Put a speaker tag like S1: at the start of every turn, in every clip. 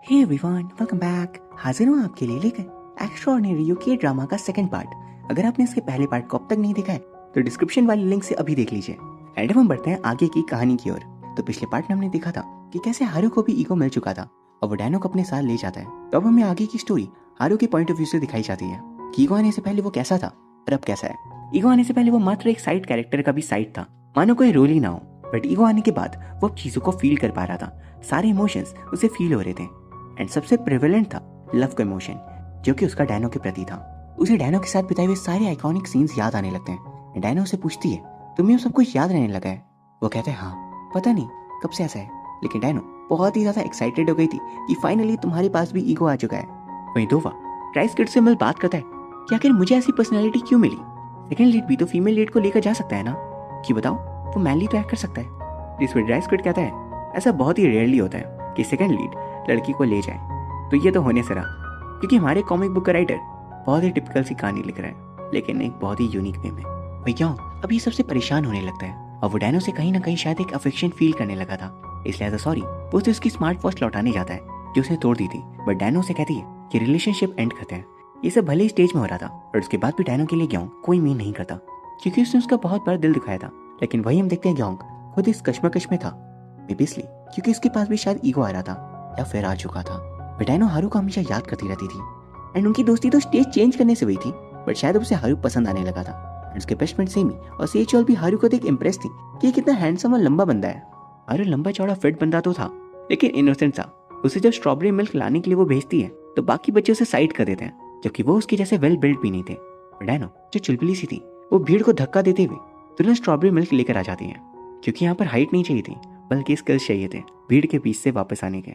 S1: Hey everyone, welcome back. हाजिर हूँ आपके लिए लेकर एक्स्ट्राऑर्डिनरी यूके ड्रामा का सेकंड पार्ट। अगर आपने इसके पहले पार्ट को अब तक नहीं देखा है तो डिस्क्रिप्शन वाली लिंक से अभी देख लीजिए। एंड हम बढ़ते हैं आगे की कहानी की ओर। तो पिछले पार्ट में हमने देखा था कि कैसे हारू को भी ईगो मिल चुका था और वो डैनो को अपने साथ ले जाता है। तो अब हमें आगे की स्टोरी हारू के पॉइंट ऑफ व्यू से दिखाई जाती है कि ईगो आने से पहले वो कैसा था और अब कैसा है। ईगो आने से पहले वो मात्र एक साइड कैरेक्टर का भी साइड था, मानो कोई रोल ही ना हो। बट ईगो आने के बाद वो अब चीजों को फील कर पा रहा था, सारे इमोशंस उसे फील हो रहे थे। एंड सबसे प्रिवेलेंट था लव का इमोशन, जो कि उसका डैनो के प्रति था। उसे डैनो के साथ बिताए हुए सारे आइकॉनिक सीन्स याद आने लगते हैं। डैनो उसे पूछती है, तुम्हें सब कुछ याद रहने लगा है? वो कहते हैं हाँ, पता नहीं कब से ऐसा है, लेकिन डैनो बहुत ही ज्यादा एक्साइटेड हो गई थी कि फाइनली तुम्हारे पास भी ईगो आ चुका है। वहीं दोवा ट्राइस्किड से मिल बात करता है कि आखिर मुझे ऐसी पर्सनैलिटी क्यों मिली। सेकंड लीड भी तो फीमेल लीड को लेकर जा सकता है ना, कि बताओ वो मैनली तो एक्ट कर सकता है। जिस पर ट्राइस्किड कहता है ऐसा बहुत ही रेयरली होता है कि सेकंड लीड लड़की को ले जाए, तो ये तो होने से रहा, क्योंकि हमारे कॉमिक बुक का राइटर बहुत ही टिपिकल सी कहानी लिख रहा है, लेकिन एक बहुत ही यूनिक वे में। वही क्यों अब ये सबसे परेशान होने लगता है और वो डैनो से कहीं ना कहीं शायद एक अफेक्शन फील करने लगा था। इसलिए एज अ सॉरी वो उसे उसकी स्मार्ट वॉच लौटाने जाता है जो उसने तोड़ दी थी। बट डैनो से कहती है कि रिलेशनशिप एंड करते हैं। ये सब भले ही स्टेज में हो रहा था, और उसके बाद भी डैनो के लिए ग्योंग कोई मीन नहीं करता, क्योंकि उसने उसका बहुत बड़ा दिल दिखाया था। लेकिन वही हम देखते हैं ग्योंग खुद इस कश्मकश में था, मे बी इसलिए क्योंकि उसके पास भी शायद ईगो आ रहा था या फिर आ चुका था। डैनो हारू को हमेशा याद करती रहती थी। एंड उनकी दोस्ती तो स्टेज चेंज करने से हुई थी, बट शायद उसे हारू पसंद आने लगा था। एंड उसके बेस्ट फ्रेंड सेमी और सेचोल भी हारू को देख इम्प्रेस थी कि ये कितना हैंडसम और लंबा बंदा है। हारू लंबा चौड़ा फिट बंदा तो था, लेकिन इनोसेंट था। उसे जब स्ट्रॉबेरी मिल्क लाने के लिए वो भेजती है तो बाकी बच्चे उसे साइड कर देते हैं, जबकि वो उसके जैसे वेल बिल्ड भी नहीं थे। डैनो जो चुलबुली सी थी वो भीड़ को धक्का देते हुए तुरंत स्ट्रॉबेरी मिल्क लेकर आ जाती है, क्योंकि यहाँ पर हाइट नहीं चाहिए थी बल्कि स्किल्स चाहिए थे भीड़ के बीच से वापस आने के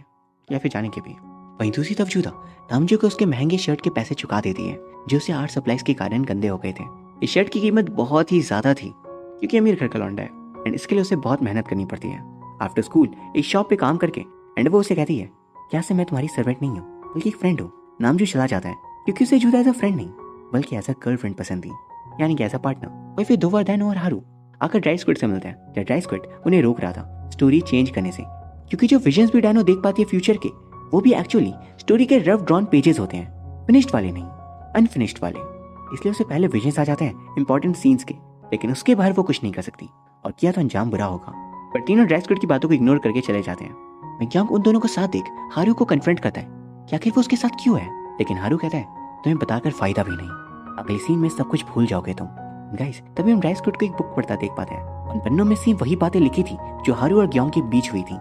S1: या फिर जाने के भी। वहीं दूसरी तरफ जूदा नामजू को उसके महंगे शर्ट के पैसे चुका देती है, जो उसे आर्ट सप्लाईज के कारण गंदे हो गए थे। इस शर्ट की कीमत बहुत ही ज्यादा थी, क्योंकि अमीर घर का लौंडा है एंड इसके लिए उसे बहुत मेहनत करनी पड़ती है। आफ्टर स्कूल एक शॉप पे काम करके एंड वो उसे कहती है क्या से मैं तुम्हारी सर्वेंट नहीं हूँ बल्कि एक फ्रेंड हूँ। नामजू चला जाता है क्योंकि उसे जूदा एज अ फ्रेंड नहीं बल्कि एज अ गर्लफ्रेंड पसंद थी, यानी कि एज अ पार्टनर। वही फिर दोबारा डैनो और हारू आकर ड्राई स्क्विड से मिलते हैं। ड्राई स्क्विड उन्हें रोक रहा था स्टोरी चेंज करने से, क्योंकि जो विजन्स भी डैनो देख पाती है फ्यूचर के, वो भी एक्चुअली स्टोरी के रफ ड्रॉन पेजेस होते हैं, फिनिश्ड वाले नहीं, अनफिनिश्ड वाले। इसलिए उसे पहले विजन्स आ जाते हैं इंपॉर्टेंट सीन्स के, लेकिन उसके बाहर वो कुछ नहीं कर सकती, और किया तो अंजाम बुरा होगा। पर तीनों ड्राई स्क्विड की बातों को इग्नोर करके चले जाते हैं। मिग्यांग उन दोनों को साथ देख हारू को कन्फ्रंट करता है कि आखिर वो उसके साथ क्यों है, लेकिन हारू कहता है तुम्हें बताकर फायदा भी नहीं, अगले सीन में सब कुछ भूल जाओगे तुम। गाइस तभी हम ड्राई स्क्विड को एक बुक पढ़ता देख पाते हैं। उन पन्नों में से वही बातें लिखी थी जो हारू और ग्योंग के बीच हुई थी।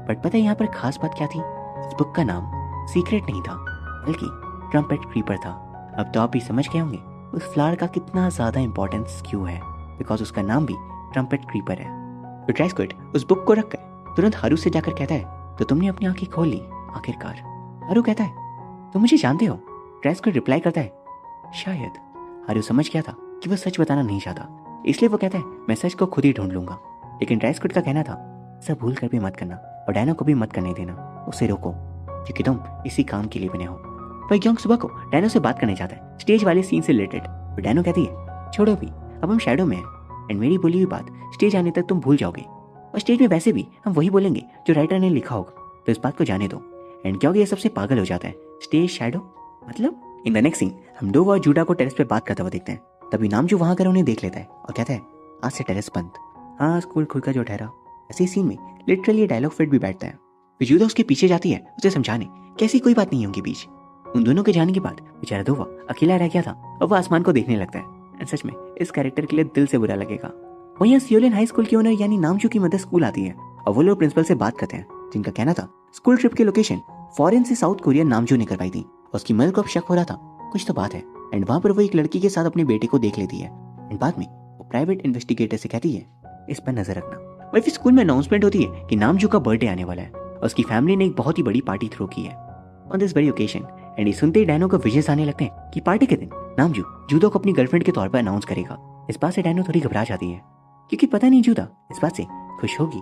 S1: बट पता है यहाँ पर खास बात क्या थी? उस बुक का नाम सीक्रेट नहीं था बल्कि ट्रम्पेट क्रीपर था। अब तो आप भी समझ गए होंगे उस फ्लावर का कितना ज्यादा इंपॉर्टेंस क्यों है, बिकॉज उसका नाम भी ट्रम्पेट क्रीपर है। तो ड्राई स्क्विड उस बुक को रखकर तुरंत हारू से जाकर कहता है तो तुमने अपनी आंखें खोल ली आखिरकार। हारू कहता है तुम मुझे जानते हो? ड्राई स्क्विड रिप्लाई करता है शायद। हारू समझ गया था कि वो सच बताना नहीं चाहता, इसलिए वो कहता है मैं सच को खुद ही ढूंढ लूंगा। लेकिन ड्राई स्क्विड का कहना था सब भूल कर भी मत करना, और डैनो को भी मत करने देना, उसे रोको क्योंकि तुम इसी काम के लिए बने हो। पर ग्योंग सुबह को डैनो से बात करने जाता है स्टेज वाले सीन से रिलेटेड। तो डैनो कहती है छोड़ो भी, अब हम शैडो में हैं एंड मेरी बोली हुई बात स्टेज आने तक तुम भूल जाओगे, और स्टेज में वैसे भी हम वही बोलेंगे जो राइटर ने लिखा होगा, तो इस बात को जाने दो। एंड क्योंकि ये सबसे पागल हो जाता है स्टेज शैडो मतलब। इन द नेक्स्ट सीन हम डोवा और जूडा को टेरेस पे बात करते हुए देखते हैं। तभी नामजू वहां कर उन्हें देख लेता है और कहता है आज से टेरेस बंद। हाँ स्कूल खुलकर जो ठहरा। ऐसे सीन में लिटरली डायलॉग फिट भी बैठता है। फिर जूदा उसके पीछे जाती है उसे समझाने कैसी कोई बात नहीं है उनके बीच। उन दोनों के जाने के बाद बेचारा दोवा अकेला रह गया था और वो आसमान को देखने लगता है। सच में इस कैरेक्टर के लिए दिल से बुरा लगेगा। वहीं सियोलिन हाई स्कूल की ओनर यानी नामजू की मदर स्कूल आती है और वो लोग प्रिंसिपल से बात करते हैं, जिनका कहना था स्कूल ट्रिप की लोकेशन फॉरेन से साउथ कोरिया नामजू ने करवाई थी। उसकी मदर को अब शक हो रहा था कुछ तो बात है, एंड वहां पर वो एक लड़की के साथ अपने बेटे को देख लेती है। एंड बाद में वो प्राइवेट इन्वेस्टिगेटर से कहती है इस पर नजर रखना। वही फिर स्कूल में अनाउंसमेंट होती है कि नामजू का बर्थडे आने वाला है और उसकी फैमिली ने एक बहुत ही बड़ी पार्टी थ्रो की है on this very occasion. And ये सुनते ही डैनो को विजन्स आने लगते हैं कि पार्टी के दिन नामजू जूदो को अपनी गर्लफ्रेंड के तौर पर अनाउंस करेगा। इस बात से डैनो थोड़ी घबरा जाती है, क्योंकि पता नहीं जूदा इस बात से खुश होगी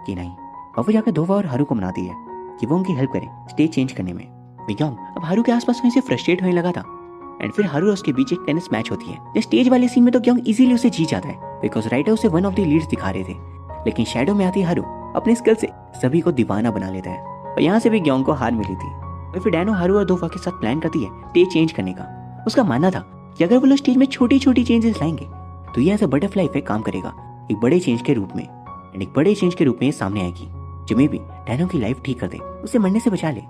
S1: कि नहीं। और वो जाकर दोवा और हारू को मनाती है कि वो उनकी हेल्प करें स्टेज चेंज करने में। मिग्यांग अब हारू के आसपास होने से फ्रस्ट्रेट होने लगा था। एंड फिर हारू और उसके बीच एक टेनिस मैच होती है। जो स्टेज वाले सीन में तो ग्योंग इजीली उसे जीत जाता है बिकॉज राइटर उसे वन ऑफ द लीड्स दिखा रहे थे, लेकिन शैडो में आती हारू अपने स्किल से सभी को दीवाना बना लेता है। और यहाँ से भी ग्योंग को हार मिली थी। और फिर डैनो हारू और दोवा के साथ प्लान करती है स्टेज चेंज करने का। उसका मानना था कि अगर वो लोग स्टेज में छोटी छोटी चेंजेस लाएंगे तो ये ऐसा बटरफ्लाई इफेक्ट काम करेगा एक बड़े चेंज के रूप में, एंड एक बड़े चेंज के रूप में ये सामने आएगी जो मे भी डैनो की लाइफ ठीक कर दे, उसे मरने से बचा ले।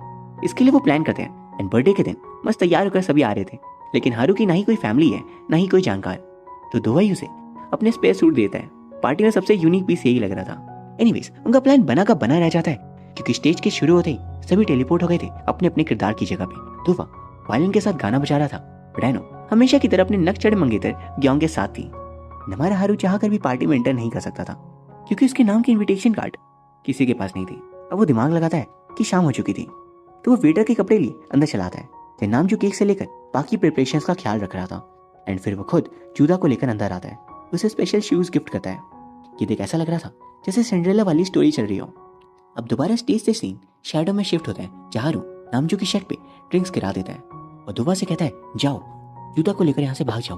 S1: इसके लिए वो प्लान करते हैं एंड बर्थडे के दिन मस्त तैयार होकर सभी आ रहे थे, लेकिन हारू की ना ही कोई फैमिली है ना ही कोई जानकार, तो दोवा ही उसे अपने स्पेस सूट देता है। पार्टी में सबसे यूनिक पीस यही लग रहा था। एनीवेज उनका प्लान बना का बना रह जाता है क्योंकि स्टेज के शुरू होते ही सभी टेलीपोर्ट हो गए थे अपने अपने किरदार की जगह पे। दोवा वायलिन के साथ गाना बजा रहा था, डैनो हमेशा की तरह अपने नक चढ़े मंगेतर ग्योंग के साथ थी। हमारा हारू चाहकर भी पार्टी में एंटर नहीं कर सकता था क्योंकि उसके नाम की इनविटेशन कार्ड किसी के पास नहीं थी। अब वो दिमाग लगाता है कि शाम हो चुकी थी, तो वो वेटर के कपड़े लिए अंदर चला आता है। नामजू केक से लेकर बाकी प्रिपरेशंस का ख्याल रख रहा था एंड फिर वो खुद जूदा को लेकर अंदर आता है, उसे स्पेशल शूज गिफ्ट करता है। ये देख ऐसा लग रहा था जैसे सिंड्रेला वाली स्टोरी चल रही हो। अब दोबारा स्टेज से सीन शैडो में शिफ्ट होता है जहाँ हारू नामजू की शर्ट पे ड्रिंक्स गिरा देता है और दोवा से कहता है जाओ जूदा को लेकर यहाँ से भाग जाओ।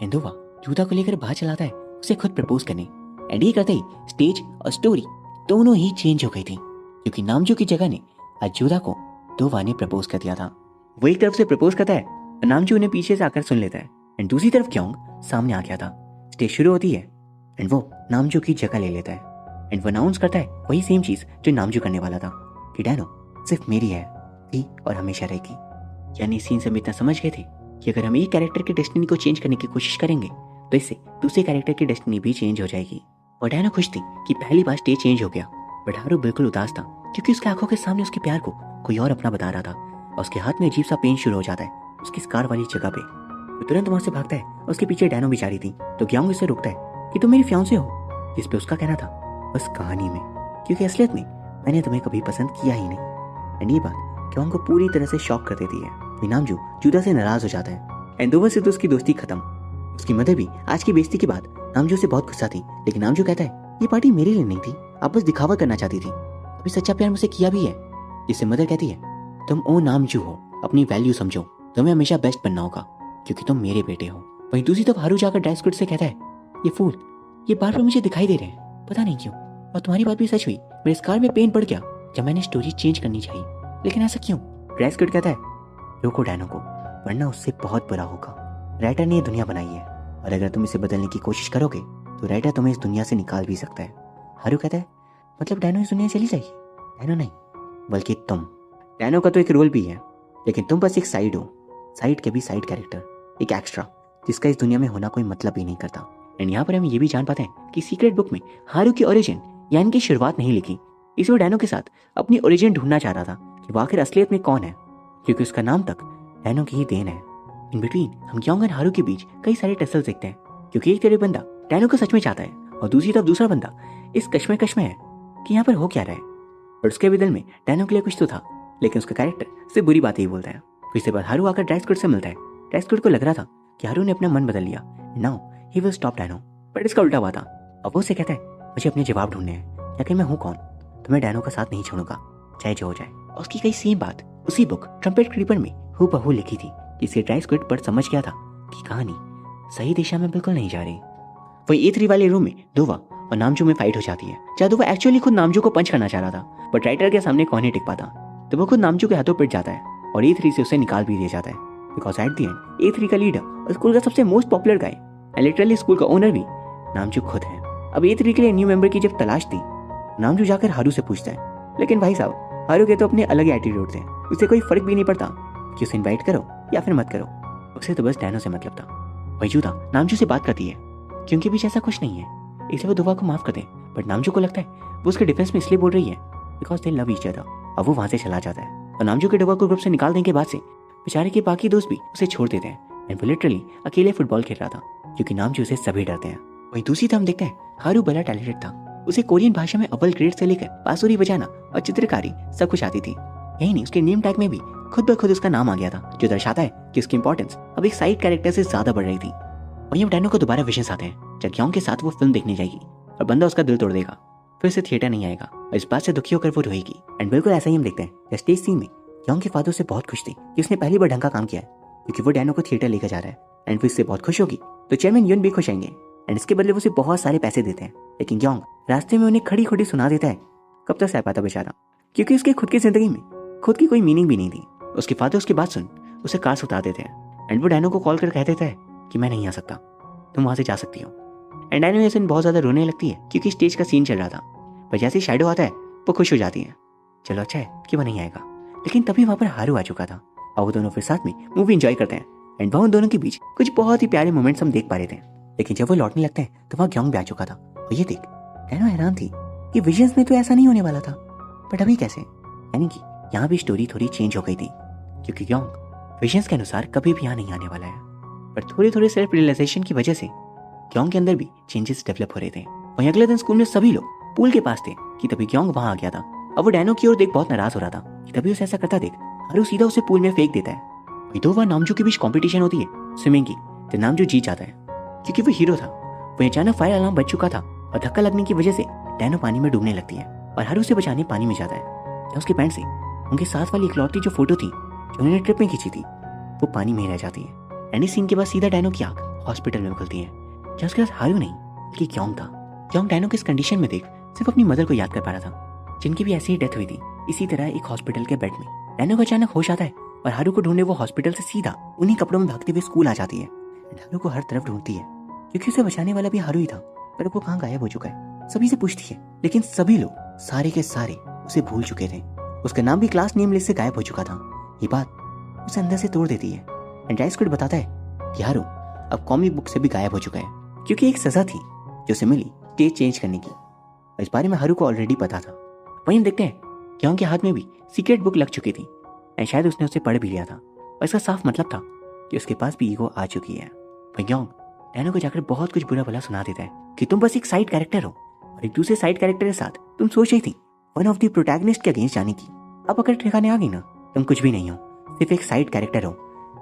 S1: एंड दोवा जूदा को लेकर बाहर चलाता है उसे खुद प्रपोज करने, एंड ये करते ही स्टेज और स्टोरी दोनों ही चेंज हो गई थी क्योंकि नामजू की जगह ने आज जूदा को दोवा ने प्रपोज कर दिया था। वो एक तरफ से प्रपोज करता है और नामजू उन्हें पीछे से आकर सुन लेता है एंड दूसरी तरफ क्योंग सामने आ गया था। स्टेज शुरू होती है एंड वो नामजू की जगह ले लेता है एंड वो अनाउंस करता है वही सेम चीज जो नामजू करने वाला था कि डैनो सिर्फ मेरी है, थी और हमेशा रहेगी। यानी सीन से हम इतना समझ गए थे कि अगर हम एक कैरेक्टर की डेस्टिनी को चेंज करने की कोशिश करेंगे तो इससे दूसरे कैरेक्टर की डेस्टिनी भी चेंज हो जाएगी। और डैनो खुश थी कि पहली बार स्टेज चेंज हो गया, बट हारू बिल्कुल उदास था क्योंकि उसकी आंखों के सामने उसके प्यार को कोई और अपना बता रहा था और उसके हाथ में अजीब सा पेन शुरू हो जाता है उसकी स्कार वाली जगह पे। वो तुरंत वहां से भागता है, उसके पीछे डैनो भी जा रही थी तो ग्योंग उसे रोकता है कि तुम मेरी फियांसे हो, जिस पे उसका कहना था बस कहानी में, क्योंकि असलियत में मैंने तुम्हें कभी पसंद किया ही नहीं। एंड ये बात ग्योंग को पूरी तरह से शॉक कर देती है। नामजू जूदा से नाराज हो जाता है एंड दोवा से तो उसकी दोस्ती खत्म। उसकी मदर भी आज की बेइज्जती के बाद नामजू से बहुत गुस्सा थी, लेकिन नामजू कहता है ये पार्टी मेरे लिए नहीं थी, आप बस दिखावा करना चाहती थी, अभी सच्चा प्यार मुझसे किया भी है। जिससे मदर कहती है तुम ओ नामजू हो, अपनी वैल्यू समझो, तुम्हें हमेशा बेस्ट बनना होगा क्योंकि तुम मेरे बेटे हो। वहीं दूसरी तरफ हारू जाकर ड्राई स्क्विड से कहता है ये फूल ये बार बार मुझे दिखाई दे रहे हैं, पता नहीं क्यों, और तुम्हारी बात भी सच हुई, मेरे स्कार में पेन पड़ गया जब मैंने स्टोरी चेंज करनी चाहिए, लेकिन ऐसा क्यों? ड्राई स्क्विड कहता है रोको डैनो को, वरना उससे बहुत बुरा होगा। राइटर ने ये दुनिया बनाई है और अगर तुम इसे बदलने की कोशिश करोगे तो राइटर तुम्हें इस दुनिया से निकाल भी सकता है। हारू कहता है मतलब डैनो इस दुनिया चली जाएगी? डैनो नहीं, बल्कि तुम। डैनो का तो एक रोल भी है, लेकिन तुम बस एक साइड हो, साइड के भी साइड कैरेक्टर, एक एक्स्ट्रा जिसका इस दुनिया में होना कोई मतलब ही नहीं करता। एंड यहाँ पर हम ये भी जान पाते हैं कि सीक्रेट बुक में हारू की ओरिजिन यानी कि शुरुआत नहीं लिखी, इसलिए डैनो के साथ अपनी ओरिजिन ढूंढना चाह रहा था कि वो आखिर असलियत में कौन है, क्योंकि उसका नाम तक डैनो की ही देन है। इन बिटवीन हम ग्योंग और हारू के बीच कई सारे टसल देखते हैं क्योंकि एक तरफ बंदा डैनो को सच में चाहता है और दूसरी तरफ दूसरा बंदा इस कश्मकश में है कि यहाँ पर हो क्या रहा है। और उसके भी दिल में डैनो के लिए कुछ तो था, लेकिन उसका कैरेक्टर सिर्फ बुरी बातें ही बोलता है। फिर इसके बाद हारू आकर ड्राई स्क्विड से मिलता है। ड्राई स्क्विड को लग रहा था कि हारू ने अपना मन बदल लिया, नाउ ही विल स्टॉप डैनो, बट इसका उल्टा हुआ था। अब वो उसे कहता है मुझे अपने जवाब ढूंढने हैं, आखिर मैं हूँ कौन, तो मैं डैनो का साथ नहीं छोड़ूंगा चाहे जो हो जाए। और उसकी कई सेम बात उसी बुक ट्रम्पेट क्रीपर में हूबहू लिखी थी, जिसे ड्राई स्क्विड पढ़ समझ गया था कि कहानी सही दिशा में बिल्कुल नहीं जा रही। वही A3 वाले रूम में दोवा और नामजू में फाइट हो जाती है, जहाँ दोवा एक्चुअली खुद नामजू को पंच करना चाह रहा था, बट राइटर के सामने कौन ही टिक पाता, तो वो खुद नामजू के हाथों पिट जाता है और A3 से उसे निकाल भी दिया जाता है। Because at the end A3 का लीडर और स्कूल का सबसे most popular guy and literally school का ओनर भी नामजू खुद है। अब A3 के लिए न्यू मेंबर की जब तलाश थी, नामजू जाकर हारू से पूछता है, लेकिन भाई साहब हारू के तो अपने अलग एटीट्यूड थे, उसे कोई फर्क भी नहीं पड़ता कि उसे इन्वाइट करो या फिर मत करो, उसे तो बस डैनो से मतलब था। वही जूदा नामजू से बात करती है क्योंकि बीच ऐसा कुछ नहीं है, इसलिए वो दोवा को माफ कर दे, बट नामजू को लगता है वो उसके डिफेंस में इसलिए बोल रही है because they love each other. अब वो वहां से चला जाता है और नामजू के दोवा को ग्रुप से निकाल देने के बाद से बेचारे के बाकी दोस्त भी उसे छोड़ देते हैं एंड वो लिटरली अकेले फुटबॉल खेल रहा था क्योंकि नामजू से सभी डरते हैं। वहीं दूसरी तरफ हम देखते हैं हारू बड़ा टैलेंटेड था, उसे कोरियन भाषा में अव्वल ग्रेड से लेकर बांसुरी बजाना और चित्रकारी सब कुछ आती थी। यही नहीं, उसके नेम टैग में भी खुद ब खुद उसका नाम आ गया था, जो दर्शाता है कि उसकी इंपॉर्टेंस अब एक साइड कैरेक्टर से ज्यादा बढ़ रही थी। वहीं अब डैनो को दोबारा विजन्स आते हैं जब ग्योंग के साथ वो फिल्म देखने जाएगी और बंदा उसका दिल तोड़ देगा, फिर से थिएटर नहीं आएगा और इस बात से दुखी होकर वो रोएगी। एंड बिल्कुल ऐसा ही हम देखते हैं स्टेज सीन में ग्योंग के फादर से बहुत खुश थी कि उसने पहली बार ढंग का काम किया है क्योंकि वो डैनो को थिएटर लेकर जा रहा है। एंड फिर इससे बहुत खुश होगी तो चेयरमैन यून भी खुश आएंगे एंड इसके बदले वो उसे बहुत सारे पैसे देते हैं, लेकिन ग्योंग रास्ते में उन्हें खड़ी खोटी सुना देता है कब तक सह पाता बेचारा, क्योंकि उसके खुद की जिंदगी में खुद की कोई मीनिंग भी नहीं थी। उसके फादर उसकी बात सुन उसे कार से उतार देते हैं एंड वो डैनो को कॉल कर कह देता है कि मैं नहीं आ सकता, तुम वहां से जा सकती हो। एंड डैनो ये सीन बहुत ज्यादा रोने लगती है क्योंकि स्टेज का सीन चल रहा था, पर जैसे ही शैडो आता है वो खुश हो जाती है। चलो अच्छा है कि वो नहीं आएगा। लेकिन तभी वहां पर हारू आ चुका था और वो दोनों फिर साथ में मूवी एंजॉय करते हैं एंड वहाँ उन दोनों के बीच कुछ बहुत ही प्यारे मोमेंट्स हम देख पा रहे थे। लेकिन जब वो लौटने लगते हैं तो वहाँ ग्योंग भी आ चुका था और ये देख डैनो हैरान थी कि विजन्स में तो ऐसा नहीं होने वाला था, बट अभी कैसे? यानी कि यहाँ भी स्टोरी थोड़ी चेंज हो गई थी क्योंकि ग्योंग विजन्स के अनुसार कभी भी यहाँ नहीं आने वाला है। पर थोड़े थोड़े सेल्फ रियलाइजेशन की वजह से ग्योंग के अंदर भी चेंजेस डेवलप हो रहे थे। वहीं अगले दिन स्कूल में सभी लोग पूल के पास थे कि तभी ग्योंग वहां आ गया था। अब वो डैनो की ओर देख बहुत नाराज हो रहा था कि तभी उसे ऐसा करता देख हारू सीधा उसे पूल में फेंक देता है। वही दो बार नामजू के बीच कंपटीशन होती है स्विमिंग की, तो नामजू जीत जाता है क्योंकि वो हीरो था। वहीं अचानक फायर अलार्म बज चुका था और धक्का लगने की वजह से डैनो पानी में डूबने लगती है और हारू उसे बचाने पानी में जाता है। क्या उसके पैंट से उनके साथ वाली इकलौती जो फोटो थी जो उन्होंने ट्रिप में खींची थी वो पानी में रह जाती है। एंड इस सीन के बाद सीधा डैनो की आंख हॉस्पिटल में खुलती है। क्या उसके पास हारू नहीं बल्कि ग्योंग था। ग्योंग डैनो की इस कंडीशन में देख सिर्फ अपनी मदर को याद कर पा रहा था जिनकी भी ऐसी ही डेथ हुई थी इसी तरह एक हॉस्पिटल के बेड में। डैनो को अचानक होश आता है और हारू को ढूंढने वो हॉस्पिटल से सीधा उन्हीं कपड़ों में भागते हुए स्कूल आ जाती है। हारू को हर तरफ ढूंढती है क्योंकि उसे बचाने वाला भी हारू ही था, पर वो कहाँ गायब हो चुका है। सभी से पूछती है लेकिन सभी लोग सारे के सारे उसे भूल चुके थे। उसका नाम भी क्लास नेम लिस्ट से गायब हो चुका था। ये बात उसे अंदर से तोड़ देती है। एंड ड्राई स्क्विड बताता है कि हारू अब कॉमिक बुक से भी गायब हो चुका है क्योंकि एक सजा थी जो उसे मिली स्टेज चेंज करने की। इस बारे में हारू को ऑलरेडी पता था। वहीं देखते हैं ग्योंग के हाथ में भी सीक्रेट बुक लग चुकी थी एंड शायद उसने उसे पढ़ भी लिया था और इसका साफ मतलब था कि उसके पास भी ईगो आ चुकी है। वहीं ग्योंग डैनो को जाकर बहुत कुछ बुरा भला सुना देता है कि तुम बस एक साइड कैरेक्टर हो और एक दूसरे साइड कैरेक्टर के साथ तुम सोच रही थी वन ऑफ द प्रोटैगनिस्ट के अगेंस्ट जाने की। अब अगर ठिकाने आ गई ना तुम कुछ भी नहीं हो, सिर्फ एक साइड कैरेक्टर हो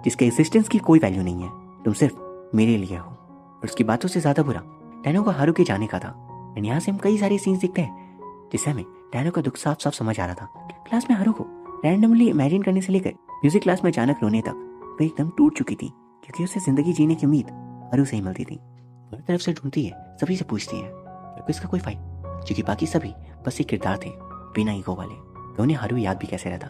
S1: जिसके एग्जिस्टेंस की कोई वैल्यू नहीं है, तुम सिर्फ मेरे लिए हो। और उसकी बातों से ज्यादा बुरा डैनो को हारू के जाने का था। एंड यहाँ से हम कई सारे सीन्स देखते हैं जिससे हमें डैनो का दुख साफ साफ समझ आ रहा था। क्लास में हारू को रैंडमली इमेजिन करने से लेकर म्यूजिक क्लास में अचानक रोने तक वो एकदम टूट चुकी थी क्योंकि उसे जिंदगी जीने की उम्मीद हारू से ही मिलती थी। हर तरफ से ढूंढती है, सभी से पूछती है, पर इसका कोई फायदा क्योंकि बाकी सभी बस एक किरदार थे बिना ईगो वाले, तो उन्हें हारू याद भी कैसे रहता।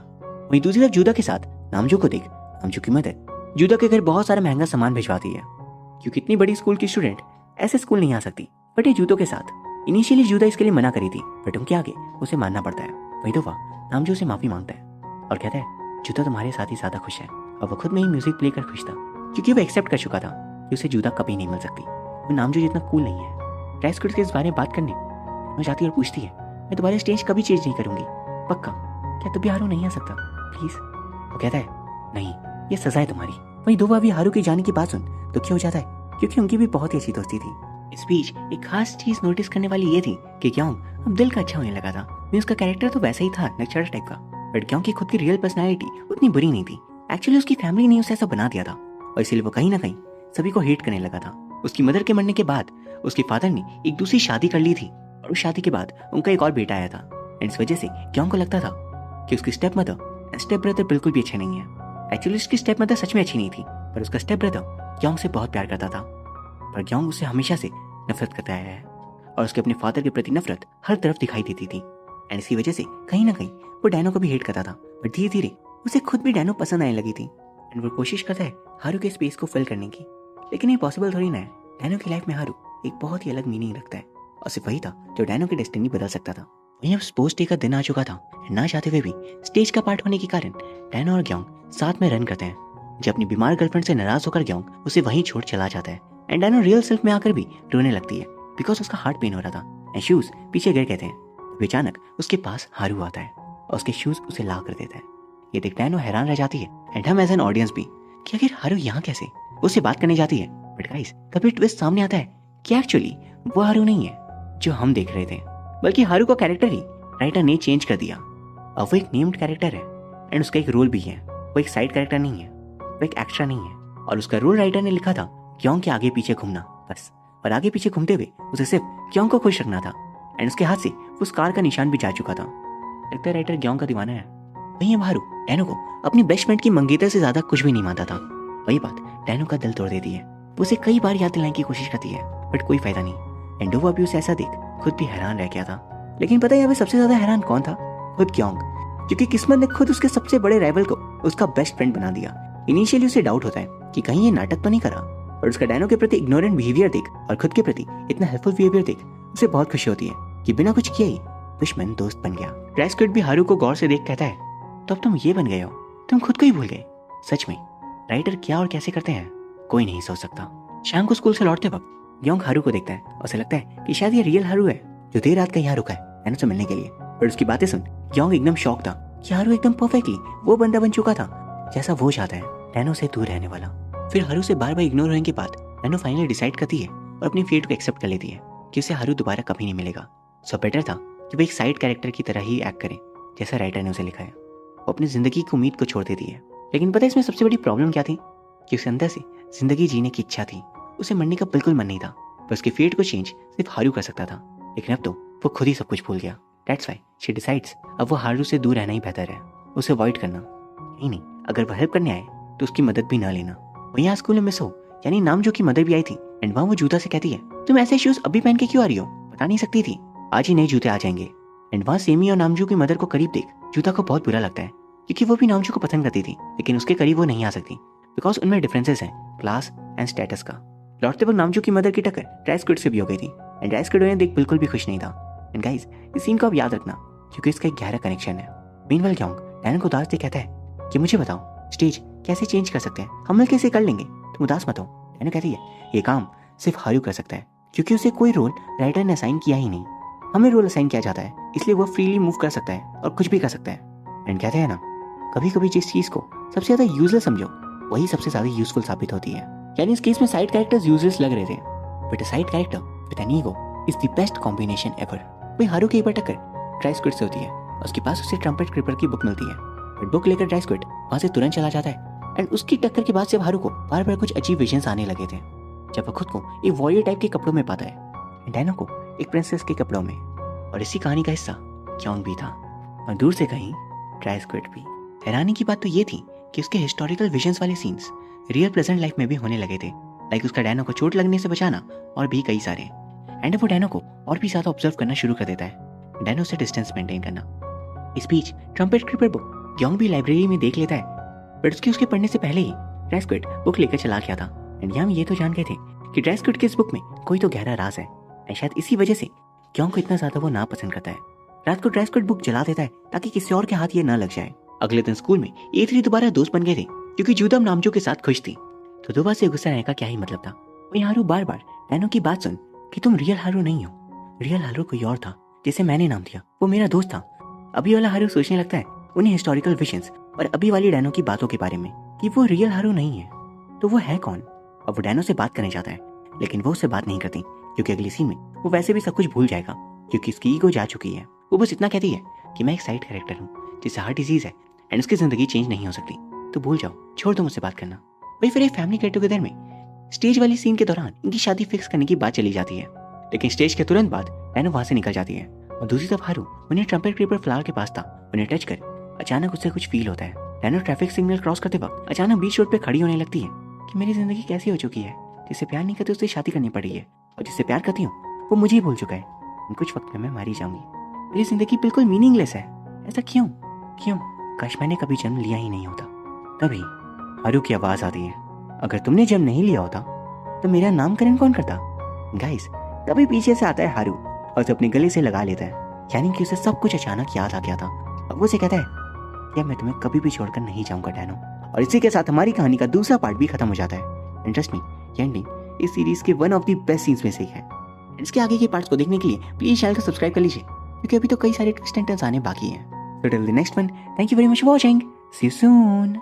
S1: वहीं दूसरी तरफ जूदा के साथ नामजू को देख नामजू की मदर जूदा के घर बहुत सारा महंगा सामान भिजवाती है क्योंकि इतनी बड़ी स्कूल की स्टूडेंट ऐसे स्कूल नहीं आ सकती। बट ये जूतों के साथ इनिशियली जूदा इसके लिए मना करी थी, बट उनके आगे उसे मानना पड़ता है। वही दफा नामजू से माफी मांगता है और कहता है जूदा तुम्हारे साथ ही ज्यादा खुश है। और वो खुद में ही म्यूजिक प्ले कर खुश था क्योंकि वो एक्सेप्ट कर चुका था कि उसे जूदा कभी नहीं मिल सकती। वो नामजू जितना कूल नहीं है। ड्राई स्क्विड के इस बारे में बात करने वो जाती है और पूछती है मैं तुम्हारे स्टेज कभी चेंज नहीं करूंगी, पक्का? क्या तभी हारू नहीं आ सकता प्लीज? वो कहता है नहीं, ये सजा है तुम्हारी। वही दो भी हारू के जाने की बात सुन दुखी हो जाता है क्योंकि उनकी भी बहुत ही अच्छी दोस्ती थी। इस बीच एक खास चीज नोटिस करने वाली ये थी कि ग्योंग अब दिल का अच्छा होने लगा था। मैं उसका कैरेक्टर तो वैसा ही था नक्सड़ टाइप का, बट ग्योंग की खुद की रियल पर्सनैलिटी उतनी बुरी नहीं थी। एक्चुअली उसकी फैमिली ने उसे ऐसा बना दिया था और इसीलिए वो कहीं ना कहीं सभी को हेट करने लगा था। उसकी मदर के मरने के बाद उसके फादर ने एक दूसरी शादी कर ली थी और उस शादी के बाद उनका एक और बेटा आया था। इस वजह से ग्योंग को लगता था कि उसकी step mother and step brother बिल्कुल भी अच्छे नहीं है। एक्चुअली उसकी स्टेप मदर सच में अच्छी नहीं थी, पर उसका स्टेप ब्रदर ग्योंग से बहुत प्यार करता था, पर ग्योंग उससे हमेशा से नफरत करता आया है और उसके अपने फादर के प्रति नफरत हर तरफ दिखाई देती थी। एंड इसी वजह से कहीं ना कहीं वो डैनो को भी हेट करता था, पर धीरे धीरे उसे खुद भी डैनो पसंद आने लगी थी। एंड वो कोशिश करता है हारू के स्पेस को फिल करने की, लेकिन ये पॉसिबल थोड़ी ना है। डैनो की लाइफ में हारू एक बहुत ही अलग मीनिंग रखता है और सिर्फ वही था जो डैनो की डेस्टिनी बदल सकता था। वहीं अब स्पोर्ट्स डे का दिन आ चुका था, ना चाहते हुए भी स्टेज का पार्ट होने के कारण डैनो और ग्योंग साथ में रन करते हैं। जब अपनी बीमार गर्लफ्रेंड से नाराज होकर ग्योंग उसे वहीं छोड़ चला जाता है एंड डैनो रियल सेल्फ में आकर भी रोने लगती है बिकॉज उसका हार्ट पेन हो रहा था एंड शूज पीछे गिर कहते हैं। तो अचानक उसके पास हारू आता है और उसके शूज उसे ला कर देता है। ये देख डैनो हैरान रह जाती है एंड हम एज एन ऑडियंस भी कि आखिर हारू यहाँ कैसे। उससे बात करने जाती है, बट गाइस तभी ट्विस्ट सामने आता है कि एक्चुअली वो हारू नहीं है जो हम देख रहे थे, बल्कि हारू का कैरेक्टर ही राइटर ने चेंज कर दिया। अब वो एक नेम्ड कैरेक्टर है एंड उसका एक रोल भी है। वो एक साइड कैरेक्टर नहीं है, वो एक एक्स्ट्रा नहीं है, और उसका रोल राइटर ने लिखा था ग्योंग के आगे पीछे घूमना बस। और आगे पीछे घूमते हुए उसे सिर्फ ग्योंग को खुश रखना था एंड उसके हाथ से उस कार का निशान भी जा चुका था। लगता है राइटर ग्योंग का दीवाना है। वहीं अब हारू डैनो को अपनी बेस्ट फ्रेंड की मंगेतर से ज्यादा कुछ भी नहीं मानता था। वही बात डैनो का दिल तोड़ देती है। वो उसे कई बार याद दिलाने की कोशिश करती है, बट कोई फायदा नहीं। एंड वो अभी उसे ऐसा देख खुद भी हैरान रह गया था। लेकिन पता है यहाँ पे सबसे ज्यादा हैरान कौन था? खुद ग्योंग। क्योंकि किस्मत ने खुद उसके सबसे बड़े राइवल को उसका बेस्ट फ्रेंड बना दिया। इनिशियली उसे डाउट होता है कि कहीं ये नाटक तो नहीं करा, और उसका डैनो के प्रति इग्नोरेंट बिहेवियर देख और खुद के प्रति इतना हेल्पफुल बिहेवियर देख उसे बहुत खुशी होती है कि बिना कुछ किए ही दुश्मन दोस्त बन गया। ड्राई स्क्विड भी हारू को गौर से देख कहता है, तो अब तुम ये बन गए हो, तुम खुद को ही भूल गए। सच में राइटर क्या और कैसे करते हैं कोई नहीं सोच सकता। शाम को स्कूल से लौटते वक्त योंग हारू को देखता है और उसे लगता है कि शायद ये रियल हारू है जो देर रात का यहाँ रुका है डैनो से मिलने के लिए। और उसकी बातें सुन योंग एकदम शॉक था कि हारू एकदम परफेक्टली वो बंदा बन चुका था जैसा वो चाहता है, डैनो से दूर रहने वाला। फिर हारू से बार बार इग्नोर होने के बाद डैनो फाइनली डिसाइड करती है और अपनी फेट को एक्सेप्ट कर लेती है कि उसे हारू दोबारा कभी नहीं मिलेगा। सो बेटर था कि वो एक साइड कैरेक्टर की तरह ही एक्ट करे जैसा राइटर ने उसे लिखा है। वो अपनी जिंदगी की उम्मीद को छोड़ देती है। लेकिन पता है इसमें सबसे बड़ी प्रॉब्लम क्या थी कि उसे अंदर से जिंदगी जीने की इच्छा थी। उसे मरने का बिल्कुल मन नहीं था, पर उसके फेट को चेंज सिर्फ हारू कर सकता था। लेकिन अब तो वो खुद ही सब कुछ भूल गया। दैट्स व्हाई शी डिसाइड्स अब वो हारू से दूर रहना ही बेहतर है, उसे अवॉइड करना। नहीं, अगर वो हेल्प करने आए तो उसकी मदद भी ना लेना। वहीं यहाँ स्कूल में मिस हो यानी नामजो की मदर भी आई थी एंड वहाँ वो जूता से कहती है, तुम ऐसे शूज अभी पहन के क्यों आ रही हो, बता नहीं सकती थी, आज ही नए जूते आ जाएंगे। एंड वहाँ सेमी और नामजो की मदर को करीब देख जूता को बहुत बुरा लगता है क्योंकि वो भी नामजो को पसंद करती थी, लेकिन उसके करीब वो नहीं आ सकती बिकॉज उनमें डिफरेंसेस हैं क्लास एंड स्टेटस का। लौटते वक्त नामजो की मदर की टक्कर ड्राई स्क्विड से भी हो गई थी एंड ड्राई स्क्विड उन्हें देख बिल्कुल भी खुश नहीं था। एंड गाइस इस सीन को आप याद रखना क्योंकि इसका एक गहरा कनेक्शन है। मीनवाइल योंग डैनो को उदास देख कहता है कि मुझे बताओ स्टेज कैसे चेंज कर सकते हैं, हम मिलकर इसे कर लेंगे, तुम उदास मत हो। डैनो कहती है ये काम सिर्फ हारू कर सकता है क्योंकि उसे कोई रोल राइटर ने असाइन किया ही नहीं, हमें रोल असाइन किया जाता है इसलिए वो फ्रीली मूव कर सकता है और कुछ भी कर सकता है। एंड कहते हैं ना कभी कभी जिस चीज को सबसे ज्यादा यूजलेस समझो वही सबसे ज्यादा यूजफुल साबित होती है। यानी इस केस में साइड कैरेक्टर्स यूजलेस लग रहे थे but a side character with an ego is the best combination ever. वही हारू की एक बार टक्कर ड्राई स्क्विड से होती है, उसके पास उसे ट्रम्पेट क्रीपर की बुक मिलती है, बट बुक लेकर ड्राई स्क्विड वहां से तुरंत चला जाता है। एंड उसकी टक्कर के बाद से हारू को बार बार कुछ अजीब विजन्स आने लगे थे जब वो खुद को एक वॉरियर टाइप के कपड़ों में पाता है, डैनो को एक प्रिंसेस के कपड़ों में। और इसी कहानी का हिस्सा योंग भी था और दूर से कहीं ड्राई स्क्विड भी। हैरानी की बात तो ये थी कि उसके हिस्टोरिकल विजन्स वाले सीन्स रियल प्रेजेंट लाइफ में भी होने लगे थे, लाइक उसका डैनो को चोट लगने से बचाना और भी कई सारे। एंड वो डैनो को और भी ज्यादा ऑब्जर्व करना शुरू कर देता है, डैनो से डिस्टेंस मेंटेन करना। इस बीच ट्रम्पेट क्रीपर बुक योंग भी लाइब्रेरी में देख लेता है, बट उसके पढ़ने से पहले ही ड्राई स्क्विड बुक लेकर चला गया था। एंड हम ये तो जान गए थे कि ड्राई स्क्विड की इस बुक में कोई तो गहरा राज है एंड शायद इसी वजह से योंग को इतना ज्यादा वो ना पसंद करता है। रात को ड्राई स्क्विड बुक जला देता है ताकि किसी और के हाथ ये ना लग जाए। अगले दिन स्कूल में A3 दोबारा दोस्त बन गए थे क्योंकि जूदम नामजो के साथ खुश थी, तो दोबारा से गुस्सा रहने का क्या ही मतलब था। वहीं हारू बार बार डैनो की बात सुन कि तुम रियल हारू नहीं हो, रियल हारू कोई और था जिसे मैंने नाम दिया, वो मेरा दोस्त था। अभी वाला हारू सोचने लगता है उन्हें हिस्टोरिकल विजन्स और अभी वाली डैनो की बातों के बारे में कि वो रियल हारू नहीं है, तो वो है कौन। अब वो डैनो से बात करने जाता है लेकिन वो उससे बात नहीं करती क्योंकि अगली सीन में वो वैसे भी सब कुछ भूल जाएगा क्योंकि उसकी ईगो जा चुकी है। वो बस इतना कहती है कि मैं एक साइड कैरेक्टर हूँ जिसे हार्ट डिजीज है एंड उसकी जिंदगी चेंज नहीं हो सकती, तो भूल जाओ, छोड़ दो मुझसे बात करना। वही फिर एक फैमिली गेट टुगेदर में स्टेज वाली सीन के दौरान इनकी शादी फिक्स करने की बात चली जाती है, लेकिन स्टेज के तुरंत बाद डैनो वहां से निकल जाती है और दूसरी तरफ हारू उन्हें ट्रम्पेट क्रीपर फ्लावर के पास था, उन्हें टच कर अचानक उससे कुछ फील होता है। डैनो ट्रैफिक सिग्नल क्रॉस करते वक्त अचानक बीच रोड पे खड़ी होने लगती है कि मेरी जिंदगी कैसी हो चुकी है, जिससे प्यार नहीं करती उससे शादी करनी पड़ी है और जिससे प्यार करती हूँ वो मुझे ही भूल चुका है, कुछ वक्त में मैं मारी जाऊंगी, मेरी जिंदगी बिल्कुल मीनिंगलेस है, ऐसा क्यों क्यों, काश मैंने कभी जन्म लिया ही नहीं होता। तभी हारू की आवाज आती है, अगर तुमने जन्म नहीं लिया होता तो मेरा नामकरण कौन करता। गाइस तभी पीछे से आता है हारू और उसे अपने गले से लगा लेता है, यानी कि उसे सब कुछ अचानक याद आ गया था। अब वो उसे कहता है कि मैं तुम्हें कभी भी छोड़कर नहीं जाऊंगा डैनो। और इसी के साथ हमारी कहानी का दूसरा पार्ट भी खत्म हो जाता है। इंटरेस्ट मी ये एंडिंग इस सीरीज के one of the best scenes में से एक है। इसके आगे के पार्ट्स को देखने के लिए प्लीज चैनल को सब्सक्राइब कर लीजिए क्योंकि अभी तो कई सारे ट्विस्ट एंड टर्न्स आने बाकी हैं। So till the next one, thank you very much for watching. See you soon.